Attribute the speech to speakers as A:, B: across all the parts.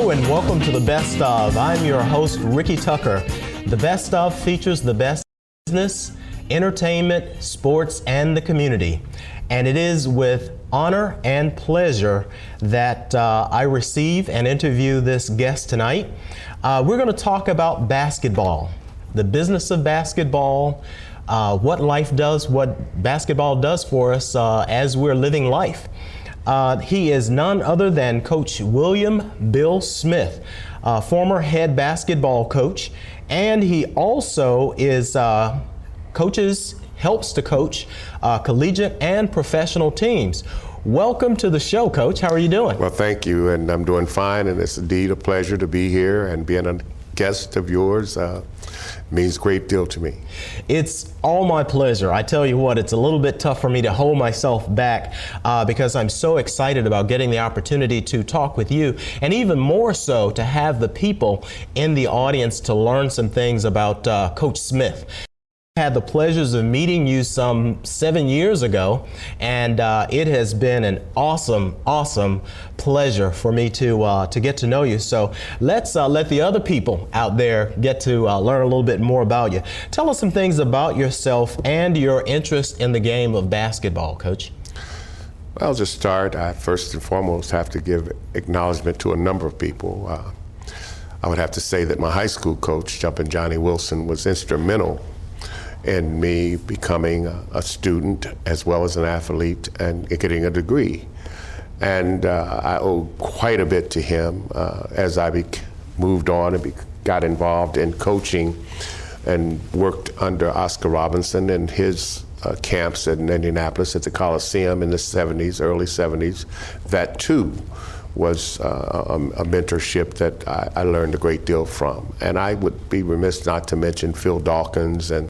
A: Hello and welcome to The Best Of. I'm your host, Ricky Tucker. The Best Of features the best business, entertainment, sports, and the community. And it is with honor and pleasure that I receive and interview this guest tonight. We're going to talk about basketball, the business of basketball, what life does, what basketball does for us as we're living life. He is none other than Coach William Bill Smith, former head basketball coach, and he also is helps to coach collegiate and professional teams. Welcome to the show, Coach. How are you doing?
B: Well, thank you, and I'm doing fine, and it's indeed a pleasure to be here, and being a guest of yours means a great deal to me.
A: It's all my pleasure. I tell you what, it's a little bit tough for me to hold myself back because I'm so excited about getting the opportunity to talk with you, and even more so to have the people in the audience to learn some things about Coach Smith. I had the pleasures of meeting you some 7 years ago, and it has been an awesome pleasure for me to get to know you. So let's let the other people out there get to learn a little bit more about you. Tell us some things about yourself and your interest in the game of basketball, Coach.
B: Well, I'll just start. I first and foremost have to give acknowledgement to a number of people. I would have to say that my high school coach, Jumpin' Johnny Wilson, was instrumental in me becoming a student as well as an athlete and getting a degree. And I owe quite a bit to him as I moved on and got involved in coaching and worked under Oscar Robinson and his camps in Indianapolis at the Coliseum in the 70s, early 70s. That too was a mentorship that I learned a great deal from. And I would be remiss not to mention Phil Dawkins, and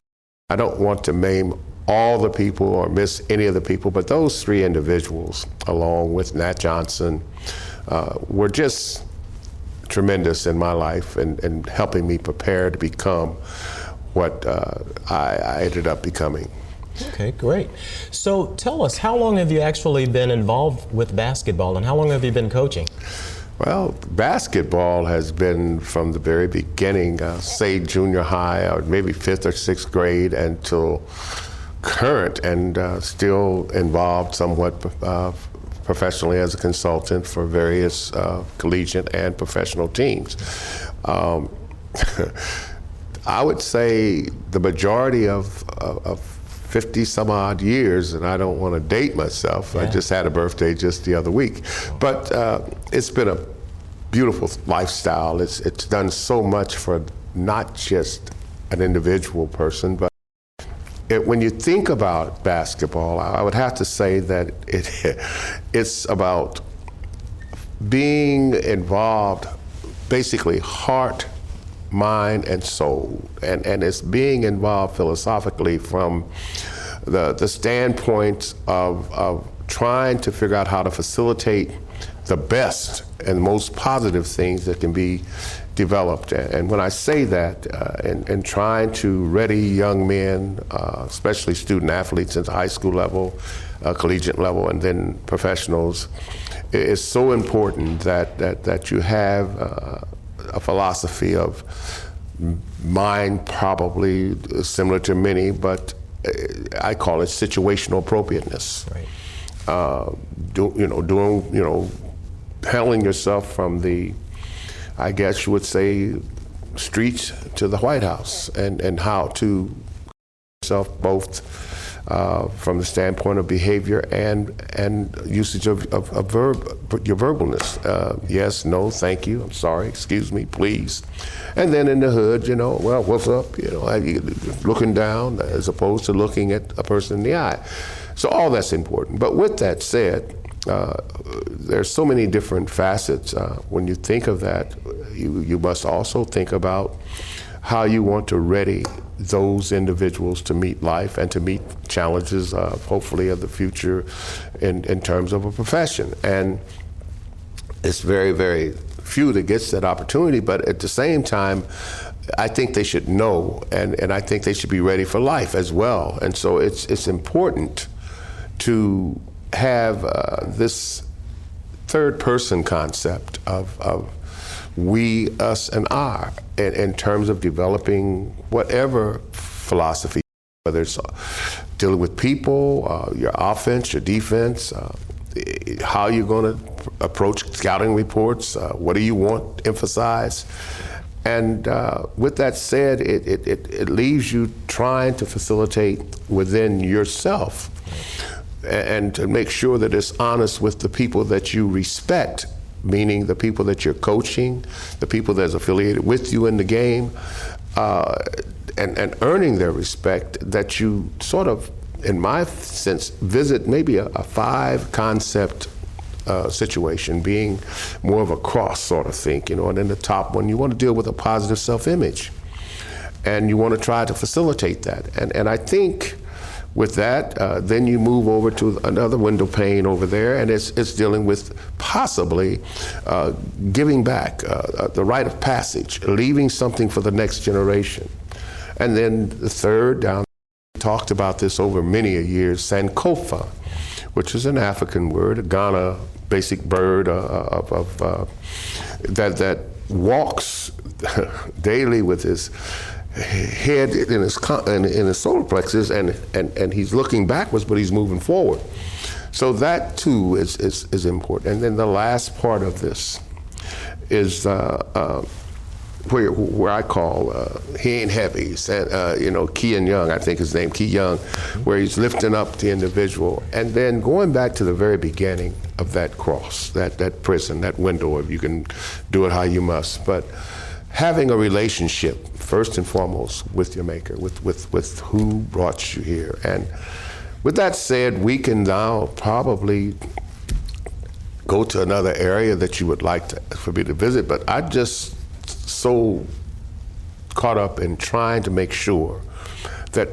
B: I don't want to name all the people or miss any of the people, but those three individuals, along with Nat Johnson, were just tremendous in my life and helping me prepare to become what I ended up becoming.
A: Okay, great. So tell us, how long have you actually been involved with basketball, and how long have you been coaching?
B: Well, basketball has been from the very beginning, say junior high or maybe 5th or 6th grade until current, and still involved somewhat professionally as a consultant for various collegiate and professional teams. I would say the majority of 50 some odd years, and I don't want to date myself. Yeah. I just had a birthday just the other week. But it's been a beautiful lifestyle. It's done so much for not just an individual person, but when you think about basketball, I would have to say that it's about being involved, basically heart, mind, and soul, and it's being involved philosophically from the standpoint of trying to figure out how to facilitate the best and most positive things that can be developed. And when I say that, and trying to ready young men, especially student athletes at the high school level, collegiate level, and then professionals, it's so important that you have a philosophy of mine, probably similar to many, but I call it situational appropriateness.
A: Right.
B: Handling yourself from the, I guess you would say, streets to the White House, and how to yourself both from the standpoint of behavior and usage of your verbalness. Yes, no, thank you, I'm sorry, excuse me, please. And then in the hood, well, what's up? Looking down as opposed to looking at a person in the eye. So all that's important. But with that said, there's so many different facets. When you think of that, you must also think about how you want to ready those individuals to meet life and to meet challenges, hopefully, of the future in terms of a profession. And it's very, very few that gets that opportunity, but at the same time, I think they should know, and I think they should be ready for life as well. And so it's important to have this third person concept of we, us, and our in terms of developing whatever philosophy, whether it's dealing with people, your offense, your defense, how you're going to approach scouting reports, what do you want emphasized. And with that said, it leaves you trying to facilitate within yourself and to make sure that it's honest with the people that you respect, meaning the people that you're coaching, the people that's affiliated with you in the game, and earning their respect, that you sort of, in my sense, visit maybe a 5-concept situation, being more of a cross sort of thing, and then the top one, you want to deal with a positive self-image. And you want to try to facilitate that. And I think with that, then you move over to another window pane over there, and it's dealing with possibly giving back, the rite of passage, leaving something for the next generation. And then the third, down, we talked about this over many a years, Sankofa, which is an African word, a Ghana basic bird that walks daily with his head in his solar plexus, and he's looking backwards, but he's moving forward. So that too is important. And then the last part of this is where I call he ain't heavy, Kean Young, I think his name, Key Young, where he's lifting up the individual. And then going back to the very beginning of that cross, that prison, that window, if you can do it how you must, but having a relationship first and foremost with your maker, with who brought you here. And with that said, we can now probably go to another area that you would like for me to visit, but I just so caught up in trying to make sure that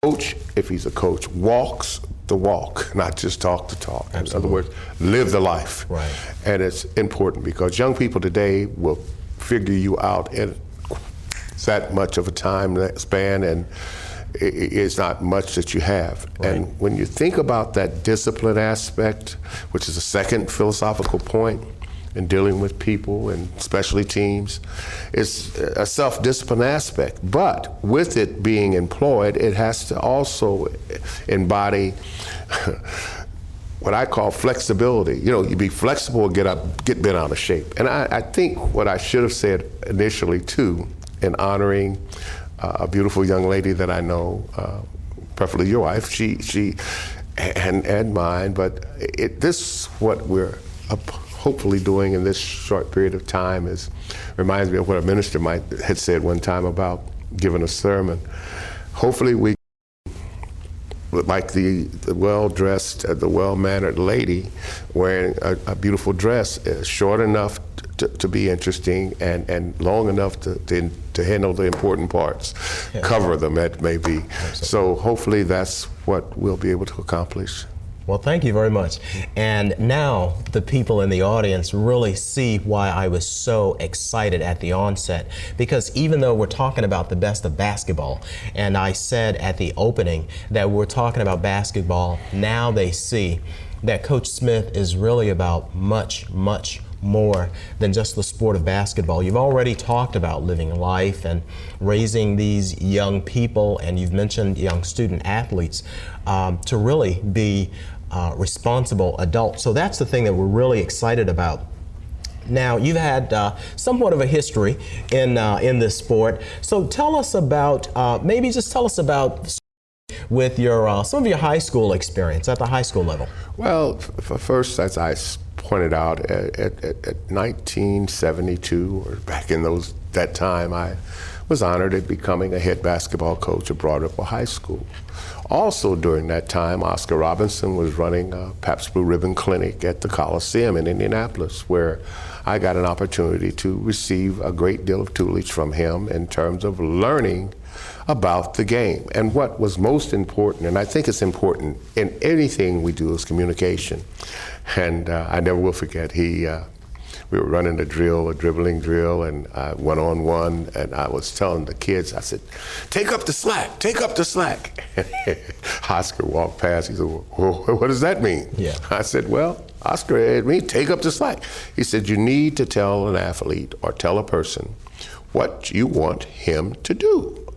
B: coach, if he's a coach, walks the walk, not just talk the talk. Absolutely. In other words, live the life. Right. And it's important because young people today will figure you out in that much of a time span, and it's not much that you have. Right. And when you think about that discipline aspect, which is a second philosophical point in dealing with people and especially teams, it's a self-discipline aspect. But with it being employed, it has to also embody what I call flexibility. You be flexible, get bent out of shape. And I think what I should have said initially too, in honoring a beautiful young lady that I know, preferably your wife, she and mine, but this what we're hopefully doing in this short period of time reminds me of what a minister had said one time about giving a sermon. Hopefully we, like the well-dressed, the well-mannered lady wearing a beautiful dress, short enough to be interesting and long enough to handle the important parts, cover them, that may be. Absolutely. So hopefully that's what we'll be able to accomplish.
A: Well, thank you very much. And now the people in the audience really see why I was so excited at the onset, because even though we're talking about the best of basketball, and I said at the opening that we're talking about basketball, now they see that Coach Smith is really about much, much more than just the sport of basketball. You've already talked about living life and raising these young people, and you've mentioned young student athletes to really be responsible adults. So that's the thing that we're really excited about. Now, you've had somewhat of a history in this sport. So tell us about, maybe just tell us about with your some of your high school experience at the high school level.
B: Well, first, as I pointed out, at 1972, or back in that time, I was honored at becoming a head basketball coach at Broad Ripple High School. Also during that time, Oscar Robinson was running a Pabst Blue Ribbon Clinic at the Coliseum in Indianapolis, where I got an opportunity to receive a great deal of tutelage from him in terms of learning about the game. And what was most important, and I think it's important in anything we do, is communication. And I never will forget, we were running a dribbling drill, and one-on-one, and I was telling the kids, I said, take up the slack. Oscar walked past, he said, well, what does that mean? Yeah. I said, well, Oscar had me take up the slack. He said, you need to tell an athlete or tell a person what you want him to do.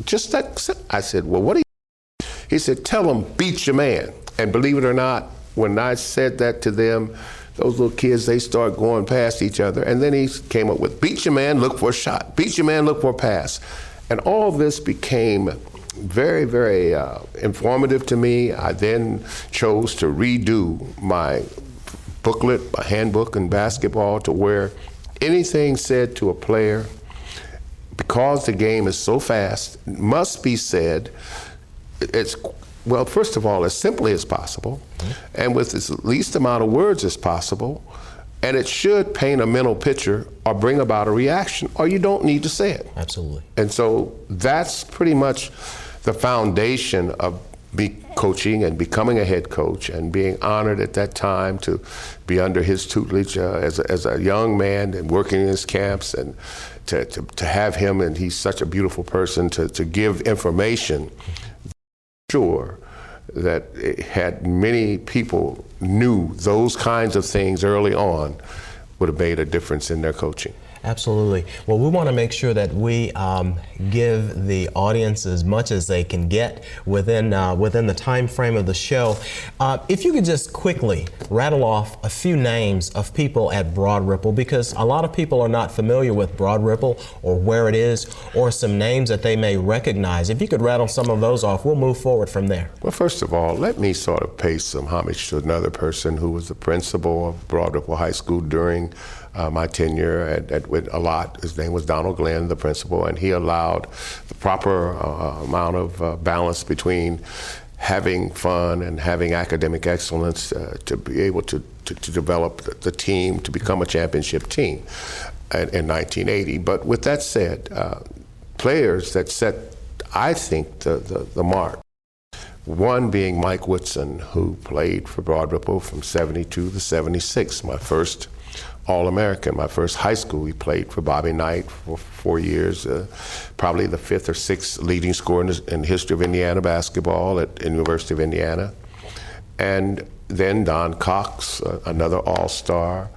B: Just that. I said, well, what do you? He said, tell him, beat your man. And believe it or not, when I said that to them, those little kids, they start going past each other. And then he came up with, beat your man, look for a shot. Beat your man, look for a pass. And all this became very, very informative to me. I then chose to redo my booklet, my handbook in basketball, to where anything said to a player, because the game is so fast, must be said, well, first of all, as simply as possible, and with as least amount of words as possible, and it should paint a mental picture or bring about a reaction, or you don't need to say it.
A: Absolutely.
B: And so that's pretty much the foundation of me coaching and becoming a head coach, and being honored at that time to be under his tutelage as a young man and working in his camps, and to have him, and he's such a beautiful person, to give information. Sure that it had many people knew those kinds of things early on would have made a difference in their coaching.
A: Absolutely. Well, we want to make sure that we give the audience as much as they can get within the time frame of the show. If you could just quickly rattle off a few names of people at Broad Ripple, because a lot of people are not familiar with Broad Ripple or where it is, or some names that they may recognize. If you could rattle some of those off, we'll move forward from there.
B: Well, first of all, let me sort of pay some homage to another person who was the principal of Broad Ripple High School during my tenure with a lot. His name was Donald Glenn, the principal, and he allowed the proper amount of balance between having fun and having academic excellence to be able to develop the team to become a championship team in 1980. But with that said, players that set, I think, the mark. One being Mike Woodson, who played for Broad Ripple from 72 to 76, my first All-American. My first high school, he played for Bobby Knight for 4 years, probably the 5th or 6th leading scorer in the history of Indiana basketball at University of Indiana. And then Don Cox, another all-star.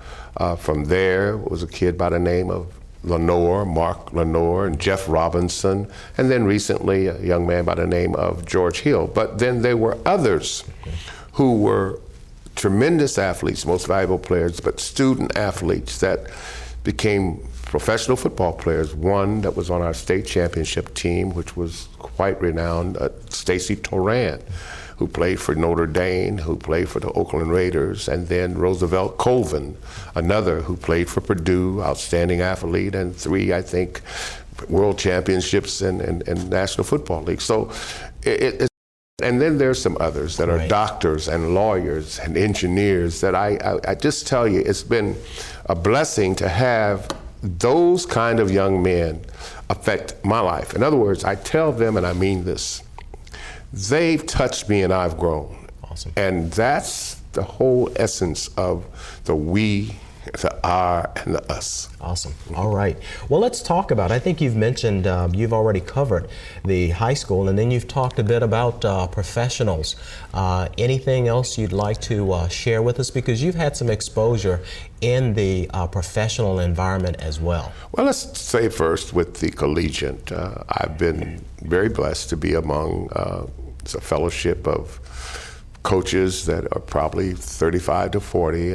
B: From there was a kid by the name of Mark Lenore, and Jeff Robinson, and then recently a young man by the name of George Hill. But then there were others who were tremendous athletes, most valuable players, but student athletes that became professional football players. One that was on our state championship team, which was quite renowned, Stacy Toran, who played for Notre Dame, who played for the Oakland Raiders, and then Roosevelt Colvin, another who played for Purdue, outstanding athlete, and 3, I think, world championships and National Football League. So and then there's some others that are doctors and lawyers and engineers that I just tell you, it's been a blessing to have those kind of young men affect my life. In other words, I tell them, and I mean this, they've touched me and I've grown.
A: Awesome. And
B: that's the whole essence of the we, the our, and the us.
A: Awesome. All right. Well, let's talk about, I think you've mentioned, you've already covered the high school, and then you've talked a bit about professionals. Anything else you'd like to share with us? Because you've had some exposure in the professional environment as well.
B: Well, let's say first with the Collegiate. I've been very blessed to be among it's a fellowship of coaches that are probably 35 to 40,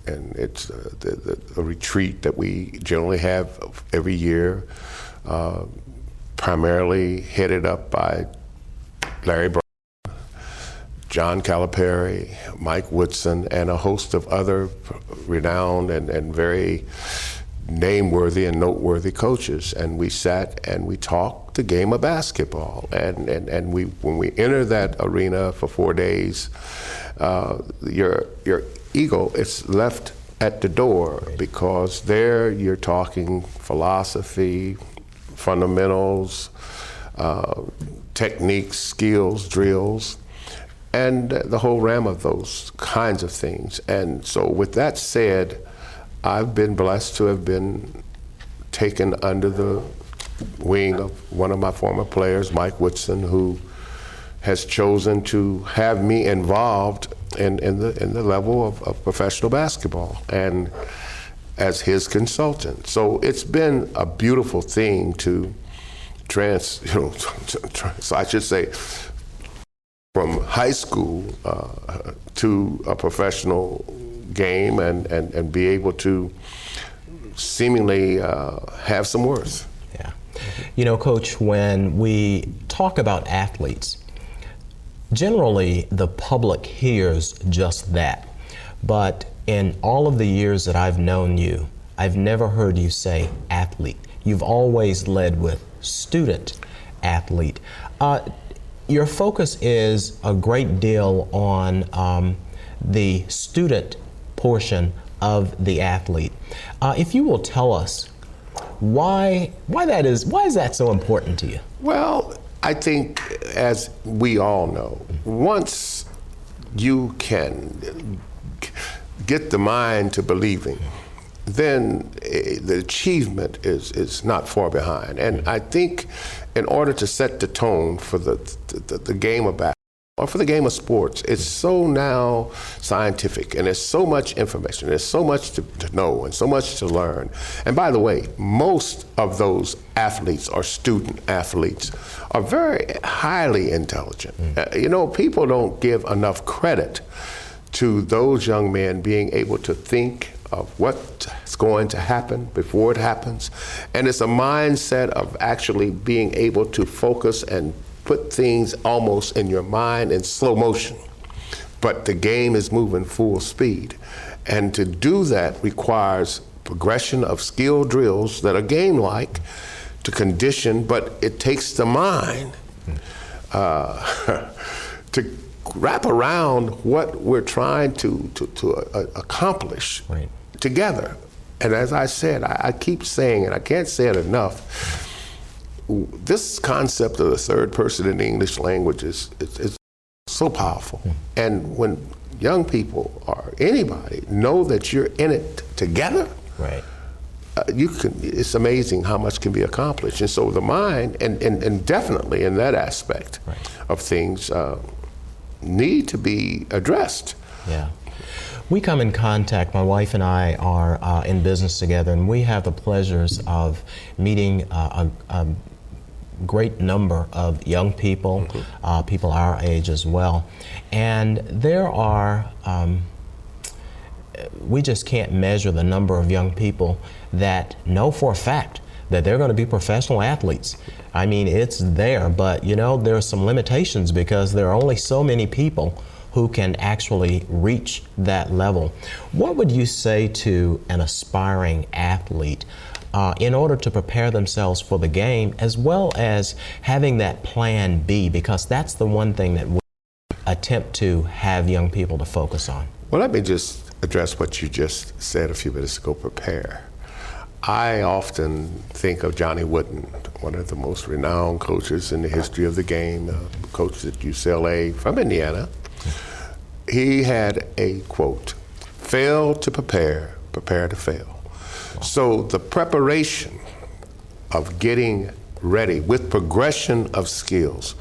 B: and it's the retreat that we generally have every year, primarily headed up by Larry Brown, John Calipari, Mike Woodson, and a host of other renowned and very name-worthy and noteworthy coaches. And we sat and we talked the game of basketball. And we, when we enter that arena for 4 days, your ego is left at the door, because there you're talking philosophy, fundamentals, techniques, skills, drills, and the whole ram of those kinds of things. And so with that said, I've been blessed to have been taken under the wing of one of my former players, Mike Woodson, who has chosen to have me involved in the level of professional basketball and as his consultant. So it's been a beautiful thing to so I should say, from high school to a professional game and be able to seemingly have some worth.
A: Yeah. You know, Coach, when we talk about athletes, generally the public hears just that. But in all of the years that I've known you, I've never heard you say athlete. You've always led with student athlete. Your focus is a great deal on the student portion of the athlete. If you will tell us why is that so important to you?
B: Well, I think, as we all know, once you can get the mind to believing, then the achievement is not far behind. And I think in order to set the tone for the game of basketball, or for the game of sports, it's so now scientific, and there's so much information, there's so much to know and so much to learn. And by the way, most of those athletes or student athletes are very highly intelligent. You know, people don't give enough credit to those young men being able to think of what's going to happen before it happens. And it's a mindset of actually being able to focus and put things almost in your mind in slow motion. But the game is moving full speed. And to do that requires progression of skill drills that are game-like to condition, but it takes the mind to wrap around what we're trying to accomplish together. And as I said, I keep saying, and I can't say it enough, this concept of the third person in the English language is so powerful. And when young people or anybody know that you're in it together, it's amazing how much can be accomplished. And so the mind, and definitely in that aspect of things, need to be addressed.
A: Yeah. We come in contact, my wife and I are in business together, and we have the pleasures of meeting a great number of young people, people our age as well. And there are, we just can't measure the number of young people that know for a fact that they're going to be professional athletes. I mean, it's there, but you know, there are some limitations because there are only so many people who can actually reach that level. What would you say to an aspiring athlete in order to prepare themselves for the game, as well as having that plan B, because that's the one thing that we attempt to have young people to focus on?
B: Well, let me just address what you just said a few minutes ago, prepare. I often think of Johnny Wooden, one of the most renowned coaches in the history of the game, coach at UCLA from Indiana. He had a quote, "Fail to prepare, prepare to fail." So the preparation of getting ready with progression of skills,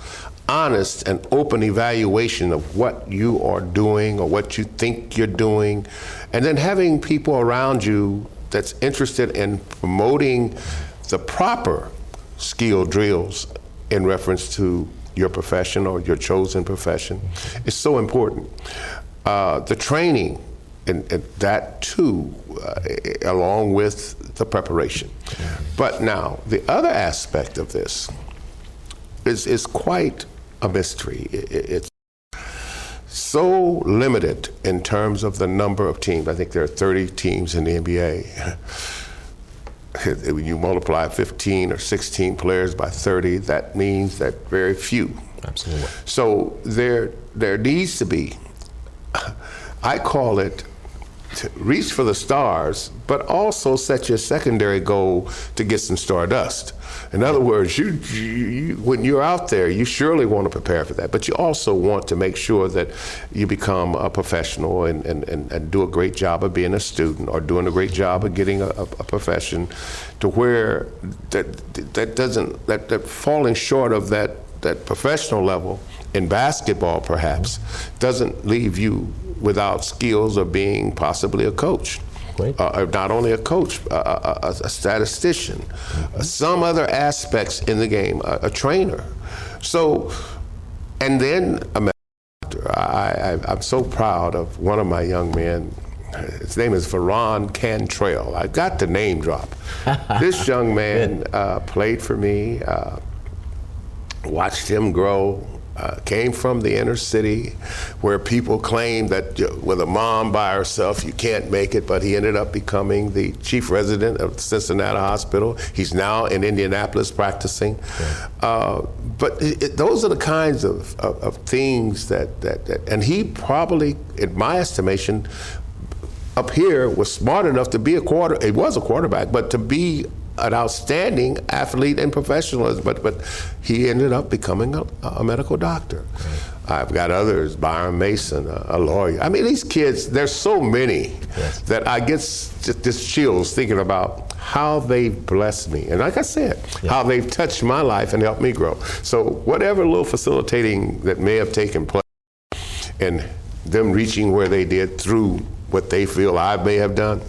B: honest and open evaluation of what you are doing or what you think you're doing, and then having people around you that's interested in promoting the proper skill drills in reference to your profession or your chosen profession is so important. The training, and that too, along with the preparation. But now, the other aspect of this is quite a mystery. It's so limited in terms of the number of teams. I think there are 30 teams in the NBA. When you multiply 15 or 16 players by 30, that means that very few.
A: Absolutely.
B: So there needs to be, I call it, to reach for the stars, but also set your secondary goal to get some stardust. In other words, you when you're out there, you surely want to prepare for that, but you also want to make sure that you become a professional and do a great job of being a student or doing a great job of getting a profession, to where that falling short of that professional level in basketball perhaps doesn't leave you without skills of being possibly a coach. Not only a coach, a statistician, some other aspects in the game, a trainer. So, and then a medical doctor. I'm so proud of one of my young men. His name is Veron Cantrell. I got the name drop. This young man played for me, watched him grow. Came from the inner city where people claim that with a mom by herself you can't make it, but he ended up becoming the chief resident of Cincinnati Hospital. He's now in Indianapolis practicing. But those are the kinds of things that and he probably, in my estimation, up here was smart enough to be he was a quarterback, but to be an outstanding athlete and professionalism, but he ended up becoming a medical doctor. I've got others, Byron Mason, a lawyer. I mean, these kids, there's so many that I get just chills thinking about how they've blessed me. And like I said, how they've touched my life and helped me grow. So whatever little facilitating that may have taken place and them reaching where they did through what they feel I may have done,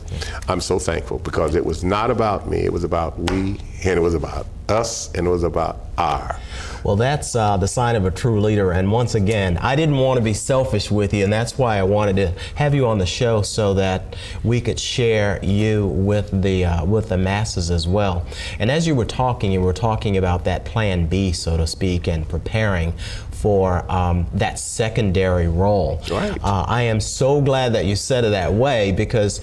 B: I'm so thankful, because it was not about me, it was about we, and it was about us, and it was about our.
A: Well, that's the sign of a true leader. And once again, I didn't want to be selfish with you, and that's why I wanted to have you on the show so that we could share you with the masses as well. And as you were talking about that plan B, so to speak, and preparing for that secondary role.
B: Right.
A: I am so glad that you said it that way, because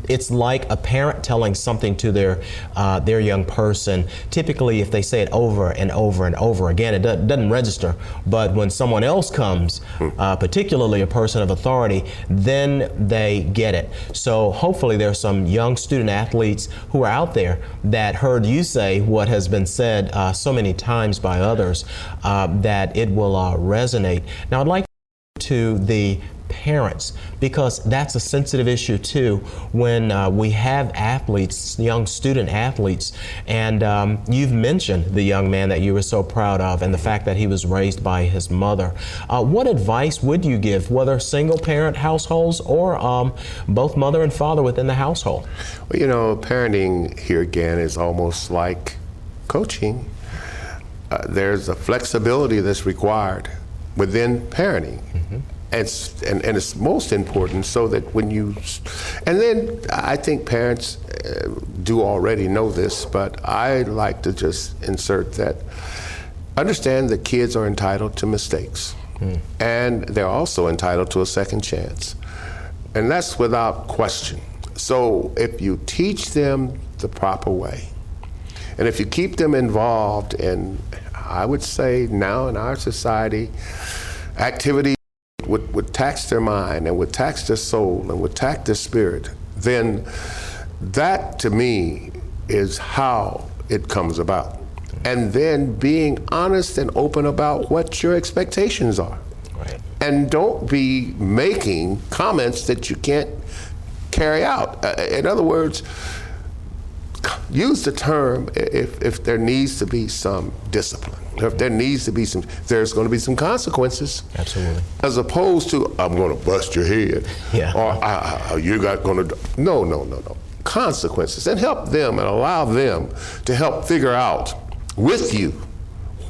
A: it's like a parent telling something to their young person. Typically, if they say it over and over and over again, it doesn't register. But when someone else comes, particularly a person of authority, then they get it. So hopefully there's some young student athletes who are out there that heard you say what has been said so many times by others, that it will resonate. Now, I'd like to the parents, because that's a sensitive issue too when we have athletes, young student athletes, and you've mentioned the young man that you were so proud of and the fact that he was raised by his mother. What advice would you give, whether single parent households or both mother and father within the household?
B: Well, you know, parenting here again is almost like coaching. There's a flexibility that's required within parenting. And it's most important so that when you, and then I think parents do already know this, but I like to just insert that, understand that kids are entitled to mistakes. And they're also entitled to a second chance. And that's without question. So if you teach them the proper way, and if you keep them involved in, I would say now in our society, activities would tax their mind and would tax their soul and would tax their spirit, then that to me is how it comes about. And then being honest and open about what your expectations are.
A: Right.
B: And don't be making comments that you can't carry out. In other words, use the term if there needs to be some discipline. If there needs to be there's going to be some consequences.
A: Absolutely.
B: As opposed to, I'm going to bust your head.
A: Yeah.
B: Or you're not going to, no. Consequences. And help them and allow them to help figure out with you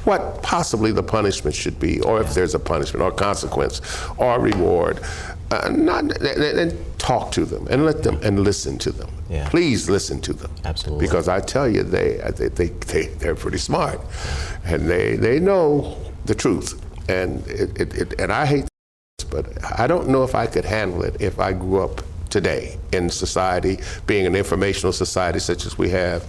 B: what possibly the punishment should be, or if there's a punishment or consequence or reward. And talk to them and let them and listen to them.
A: Yeah.
B: Please listen to them.
A: Absolutely.
B: Because I tell you, they're pretty smart, and they know the truth. And and I hate this, but I don't know if I could handle it if I grew up today in society, being an informational society such as we have,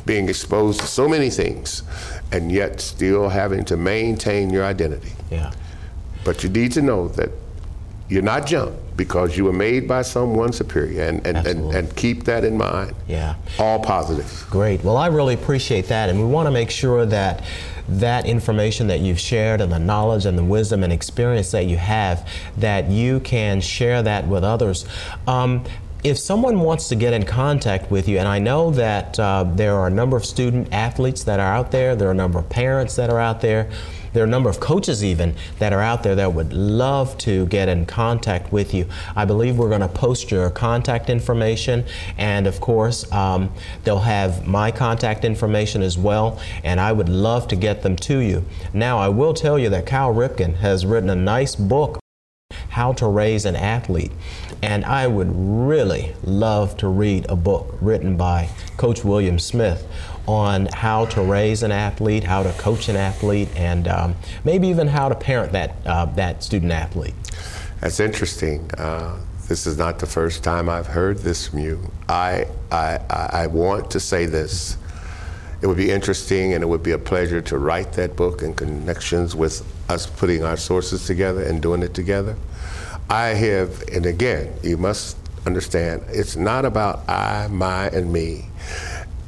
B: being exposed to so many things, and yet still having to maintain your identity.
A: Yeah.
B: But you need to know that you're not junk because you were made by someone superior, and keep that in mind.
A: Yeah.
B: All positive.
A: Great. Well, I really appreciate that, and we want to make sure that that information that you've shared and the knowledge and the wisdom and experience that you have, that you can share that with others. If someone wants to get in contact with you, and I know that there are a number of student athletes that are out there are a number of parents that are out there, There are a number of coaches even that are out there that would love to get in contact with you. I believe we're going to post your contact information, and of course they'll have my contact information as well, and I would love to get them to you. Now, I will tell you that Kyle Ripken has written a nice book, How to Raise an Athlete, and I would really love to read a book written by Coach William Smith on how to raise an athlete, how to coach an athlete, and maybe even how to parent that student athlete.
B: That's interesting. This is not the first time I've heard this from you. I want to say this. It would be interesting and it would be a pleasure to write that book in connections with us putting our sources together and doing it together. I have, and again, you must understand, it's not about I, my, and me.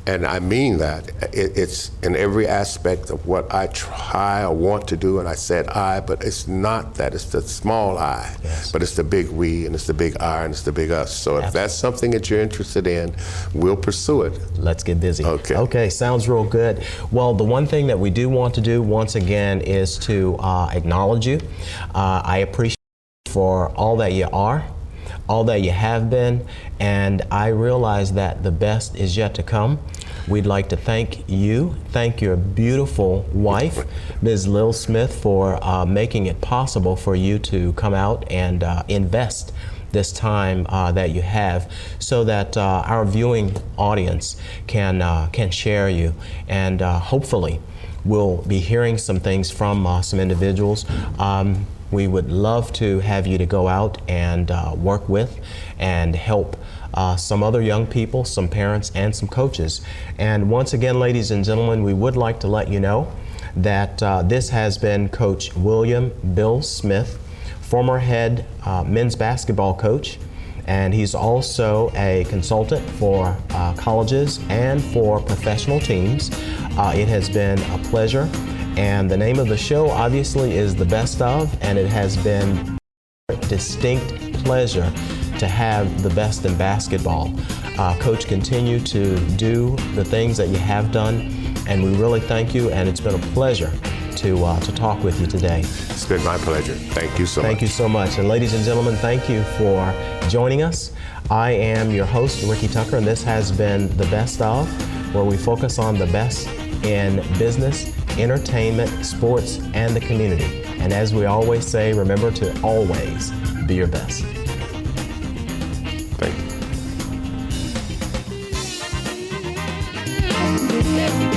B: And I mean that. It's in every aspect of what I try or want to do, and I said I, but it's not that. It's the small I, yes. But it's the big we, and it's the big I, and it's the big us. So if that's something that you're interested in, we'll pursue it.
A: Let's get busy.
B: Okay.
A: Okay, sounds real good. Well, the one thing that we do want to do, once again, is to acknowledge you. I appreciate you for all that you are, all that you have been, and I realize that the best is yet to come. We'd like to thank you, thank your beautiful wife, Ms. Lil Smith, for making it possible for you to come out and invest this time that you have, so that our viewing audience can share you, and hopefully we'll be hearing some things from some individuals. We would love to have you to go out and work with and help some other young people, some parents, and some coaches. And once again, ladies and gentlemen, we would like to let you know that this has been Coach William Bill Smith, former head men's basketball coach, and he's also a consultant for colleges and for professional teams. It has been a pleasure. And the name of the show, obviously, is The Best Of, and it has been a distinct pleasure to have the best in basketball. Coach, continue to do the things that you have done, and we really thank you, and it's been a pleasure to talk with you today.
B: It's been my pleasure. Thank you so much.
A: Thank you so much. And ladies and gentlemen, thank you for joining us. I am your host, Ricky Tucker, and this has been The Best Of, where we focus on the best in business, entertainment, sports, and the community. And as we always say, remember to always be your best.
B: Thank you.